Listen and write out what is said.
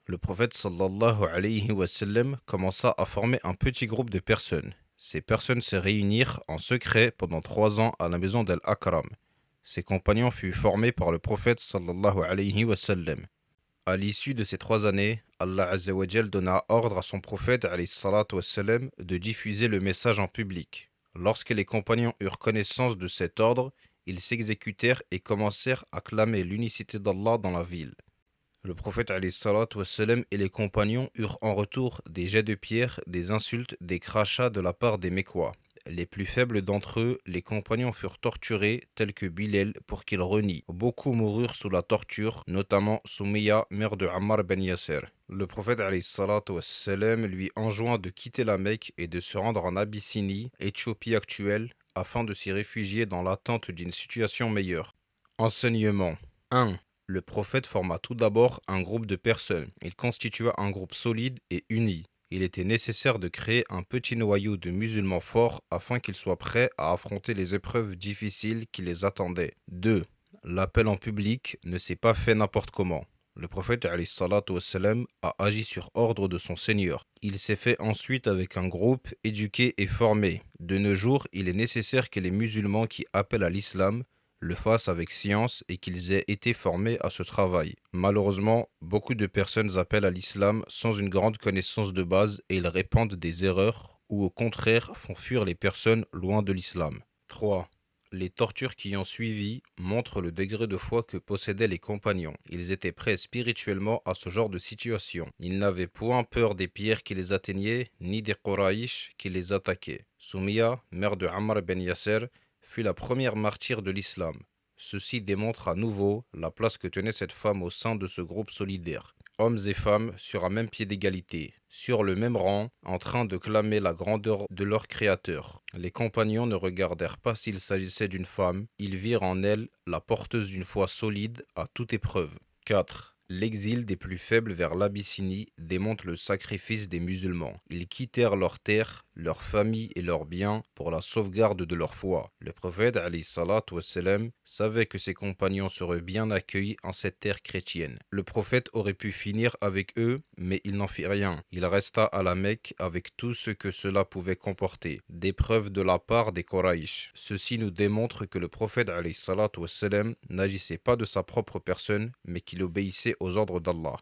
Le prophète sallallahu alayhi wa sallam commença à former un petit groupe de personnes. Ces personnes se réunirent en secret pendant 3 ans à la maison d'Al-Akram. Ses compagnons furent formés par le prophète sallallahu alayhi wa sallam. À l'issue de ces 3 années, Allah Azza wa Jal donna ordre à son prophète alayhi salatu wa sallam de diffuser le message en public. Lorsque les compagnons eurent connaissance de cet ordre, ils s'exécutèrent et commencèrent à clamer l'unicité d'Allah dans la ville. Le prophète alayhi salatu wa sallam et les compagnons eurent en retour des jets de pierre, des insultes, des crachats de la part des Mécois. Les plus faibles d'entre eux, les compagnons furent torturés, tels que Bilal, pour qu'il renie. Beaucoup moururent sous la torture, notamment Soumiya, mère de Ammar ben Yasser. Le prophète alayhi salatu wa sallam lui enjoint de quitter la Mecque et de se rendre en Abyssinie, Éthiopie actuelle, afin de s'y réfugier dans l'attente d'une situation meilleure. Enseignement 1. Le prophète forma tout d'abord un groupe de personnes. Il constitua un groupe solide et uni. Il était nécessaire de créer un petit noyau de musulmans forts afin qu'ils soient prêts à affronter les épreuves difficiles qui les attendaient. 2. L'appel en public ne s'est pas fait n'importe comment. Le prophète alayhi salatu wassalam, a agi sur ordre de son Seigneur. Il s'est fait ensuite avec un groupe éduqué et formé. De nos jours, il est nécessaire que les musulmans qui appellent à l'islam le fassent avec science et qu'ils aient été formés à ce travail. Malheureusement, beaucoup de personnes appellent à l'islam sans une grande connaissance de base et ils répandent des erreurs ou au contraire font fuir les personnes loin de l'islam. 3. Les tortures qui ont suivi montrent le degré de foi que possédaient les compagnons. Ils étaient prêts spirituellement à ce genre de situation. Ils n'avaient point peur des pierres qui les atteignaient, ni des Quraïsh qui les attaquaient. Soumiya, mère de Ammar ben Yasser, fut la première martyre de l'islam. Ceci démontre à nouveau la place que tenait cette femme au sein de ce groupe solidaire. Hommes et femmes sur un même pied d'égalité, sur le même rang, en train de clamer la grandeur de leur Créateur. Les compagnons ne regardèrent pas s'il s'agissait d'une femme, ils virent en elle la porteuse d'une foi solide à toute épreuve. 4. L'exil des plus faibles vers l'Abyssinie démontre le sacrifice des musulmans. Ils quittèrent leurs terres, leurs familles et leurs biens pour la sauvegarde de leur foi. Le prophète alayhi salatu wassalam, savait que ses compagnons seraient bien accueillis en cette terre chrétienne. Le prophète aurait pu finir avec eux, mais il n'en fit rien. Il resta à la Mecque avec tout ce que cela pouvait comporter, des preuves de la part des Quraïsh. Ceci nous démontre que le prophète alayhi salatu wassalam n'agissait pas de sa propre personne, mais qu'il obéissait aux ordres d'Allah.